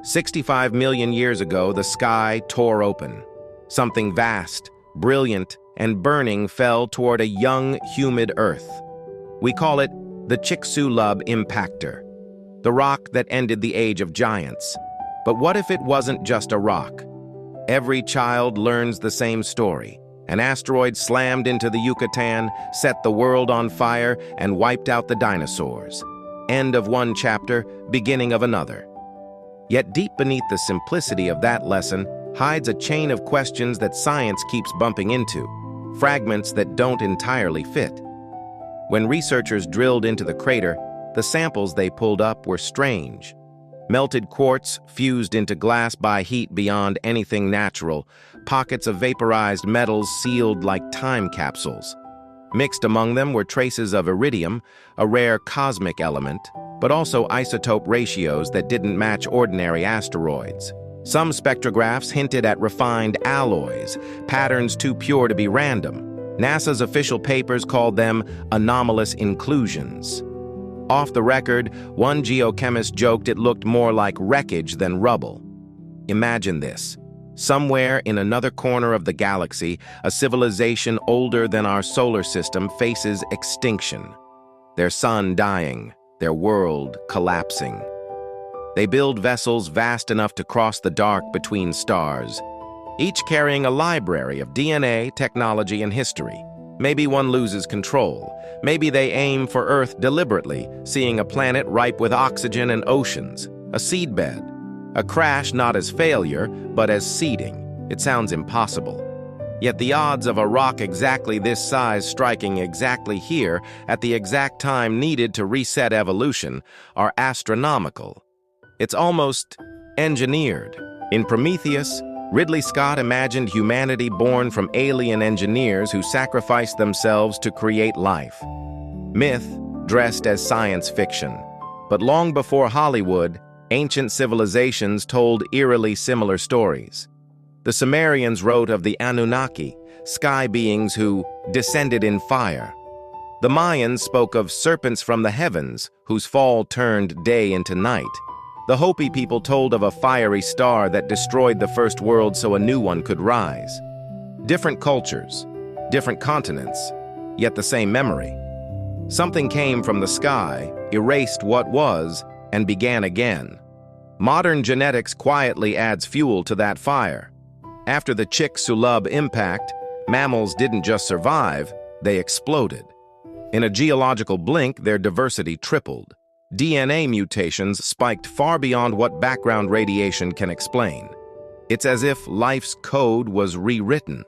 65 million years ago, the sky tore open. Something vast, brilliant, and burning fell toward a young, humid Earth. We call it the Chicxulub impactor, the rock that ended the age of giants. But what if it wasn't just a rock? Every child learns the same story. An asteroid slammed into the Yucatan, set the world on fire, and wiped out the dinosaurs. End of one chapter, beginning of another. Yet deep beneath the simplicity of that lesson hides a chain of questions that science keeps bumping into, fragments that don't entirely fit. When researchers drilled into the crater, the samples they pulled up were strange. Melted quartz fused into glass by heat beyond anything natural, pockets of vaporized metals sealed like time capsules. Mixed among them were traces of iridium, a rare cosmic element, but also isotope ratios that didn't match ordinary asteroids. Some spectrographs hinted at refined alloys, patterns too pure to be random. NASA's official papers called them anomalous inclusions. Off the record, one geochemist joked it looked more like wreckage than rubble. Imagine this. Somewhere in another corner of the galaxy, a civilization older than our solar system faces extinction. Their sun dying, their world collapsing. They build vessels vast enough to cross the dark between stars, each carrying a library of DNA, technology, and history. Maybe one loses control. Maybe they aim for Earth deliberately, seeing a planet ripe with oxygen and oceans, a seedbed. A crash not as failure, but as seeding. It sounds impossible. Yet the odds of a rock exactly this size striking exactly here at the exact time needed to reset evolution are astronomical. It's almost engineered. In Prometheus, Ridley Scott imagined humanity born from alien engineers who sacrificed themselves to create life. Myth dressed as science fiction. But long before Hollywood, ancient civilizations told eerily similar stories. The Sumerians wrote of the Anunnaki, sky beings who descended in fire. The Mayans spoke of serpents from the heavens whose fall turned day into night. The Hopi people told of a fiery star that destroyed the first world so a new one could rise. Different cultures, different continents, yet the same memory. Something came from the sky, erased what was, and began again. Modern genetics quietly adds fuel to that fire. After the Chicxulub impact, mammals didn't just survive, they exploded. In a geological blink, their diversity tripled. DNA mutations spiked far beyond what background radiation can explain. It's as if life's code was rewritten.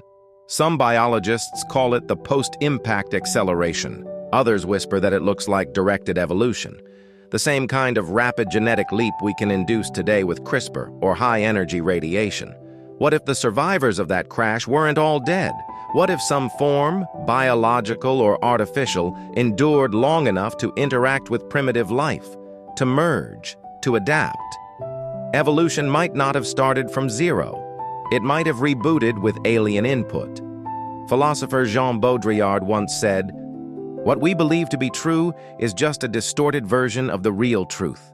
Some biologists call it the post-impact acceleration. Others whisper that it looks like directed evolution. The same kind of rapid genetic leap we can induce today with CRISPR or high-energy radiation. What if the survivors of that crash weren't all dead? What if some form, biological or artificial, endured long enough to interact with primitive life, to merge, to adapt? Evolution might not have started from zero. It might have rebooted with alien input. Philosopher Jean Baudrillard once said, "What we believe to be true is just a distorted version of the real truth."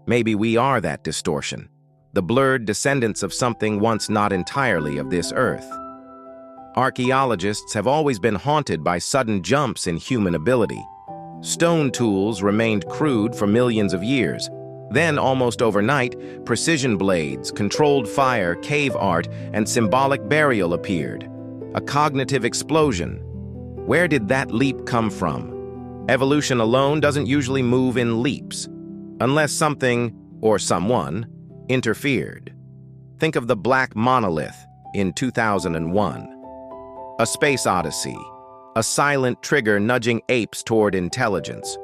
Maybe we are that distortion, the blurred descendants of something once not entirely of this earth. Archaeologists have always been haunted by sudden jumps in human ability. Stone tools remained crude for millions of years. Then, almost overnight, precision blades, controlled fire, cave art, and symbolic burial appeared. A cognitive explosion. Where did that leap come from? Evolution alone doesn't usually move in leaps, unless something, or someone, interfered. Think of the black monolith in 2001. A space odyssey, a silent trigger nudging apes toward intelligence.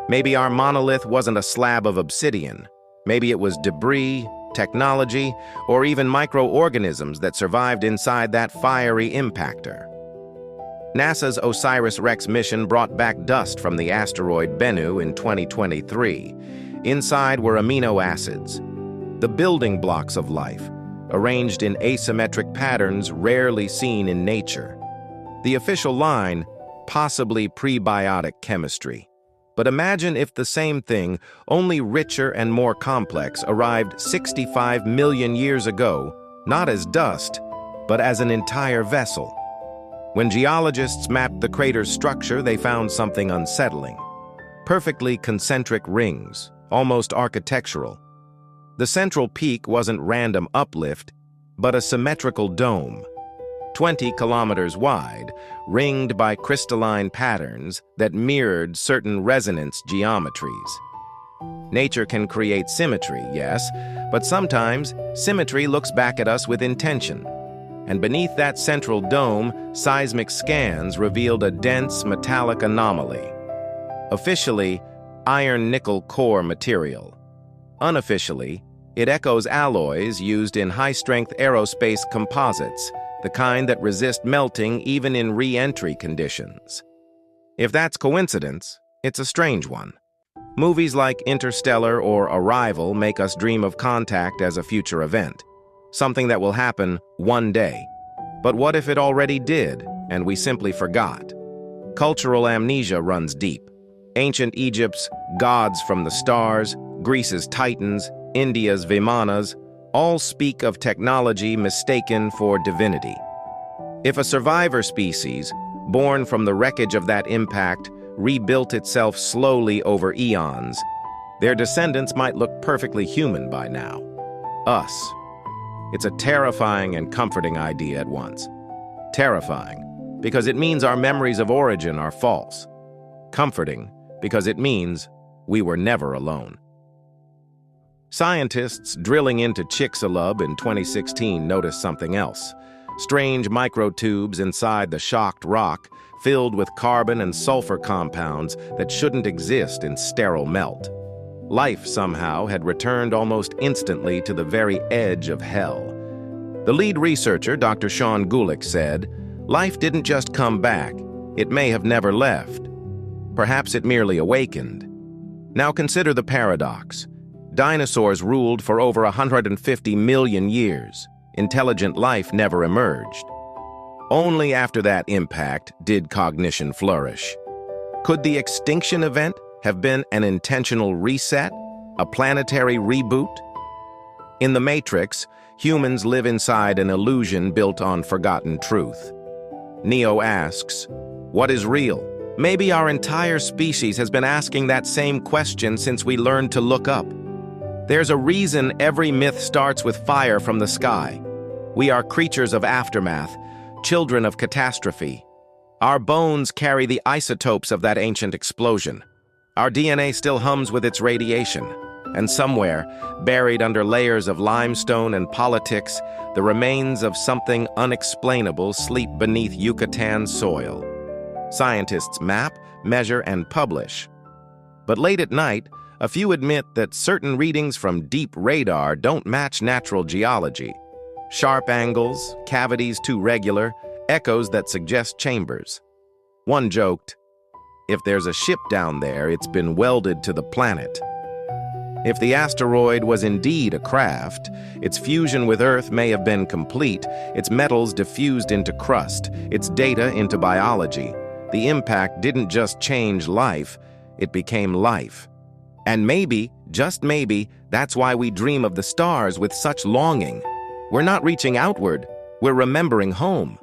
Maybe our monolith wasn't a slab of obsidian. Maybe it was debris, technology, or even microorganisms that survived inside that fiery impactor. NASA's OSIRIS-REx mission brought back dust from the asteroid Bennu in 2023. Inside were amino acids, the building blocks of life, arranged in asymmetric patterns rarely seen in nature. The official line, possibly prebiotic chemistry. But imagine if the same thing, only richer and more complex, arrived 65 million years ago, not as dust, but as an entire vessel. When geologists mapped the crater's structure, they found something unsettling. Perfectly concentric rings, almost architectural. The central peak wasn't random uplift, but a symmetrical dome, 20 kilometers wide, ringed by crystalline patterns that mirrored certain resonance geometries. Nature can create symmetry, yes, but sometimes symmetry looks back at us with intention. And beneath that central dome, seismic scans revealed a dense metallic anomaly. Officially, iron-nickel core material. Unofficially, it echoes alloys used in high-strength aerospace composites, the kind that resist melting even in re-entry conditions. If that's coincidence, it's a strange one. Movies like Interstellar or Arrival make us dream of contact as a future event, something that will happen one day. But what if it already did, and we simply forgot? Cultural amnesia runs deep. Ancient Egypt's gods from the stars, Greece's titans, India's Vimanas, all speak of technology mistaken for divinity. If a survivor species, born from the wreckage of that impact, rebuilt itself slowly over eons, their descendants might look perfectly human by now. Us. It's a terrifying and comforting idea at once. Terrifying, because it means our memories of origin are false. Comforting, because it means we were never alone. Scientists drilling into Chicxulub in 2016 noticed something else. Strange microtubes inside the shocked rock filled with carbon and sulfur compounds that shouldn't exist in sterile melt. Life somehow had returned almost instantly to the very edge of hell. The lead researcher, Dr. Sean Gulick, said, "Life didn't just come back. It may have never left. Perhaps it merely awakened." Now consider the paradox. Dinosaurs ruled for over 150 million years. Intelligent life never emerged. Only after that impact did cognition flourish. Could the extinction event have been an intentional reset, a planetary reboot? In the Matrix, humans live inside an illusion built on forgotten truth. Neo asks, "What is real?" Maybe our entire species has been asking that same question since we learned to look up. There's a reason every myth starts with fire from the sky. We are creatures of aftermath, children of catastrophe. Our bones carry the isotopes of that ancient explosion. Our DNA still hums with its radiation. And somewhere, buried under layers of limestone and politics, the remains of something unexplainable sleep beneath Yucatan soil. Scientists map, measure, and publish. But late at night, a few admit that certain readings from deep radar don't match natural geology. Sharp angles, cavities too regular, echoes that suggest chambers. One joked, "If there's a ship down there, it's been welded to the planet." If the asteroid was indeed a craft, its fusion with Earth may have been complete, its metals diffused into crust, its data into biology. The impact didn't just change life, it became life. And maybe, just maybe, that's why we dream of the stars with such longing. We're not reaching outward, we're remembering home.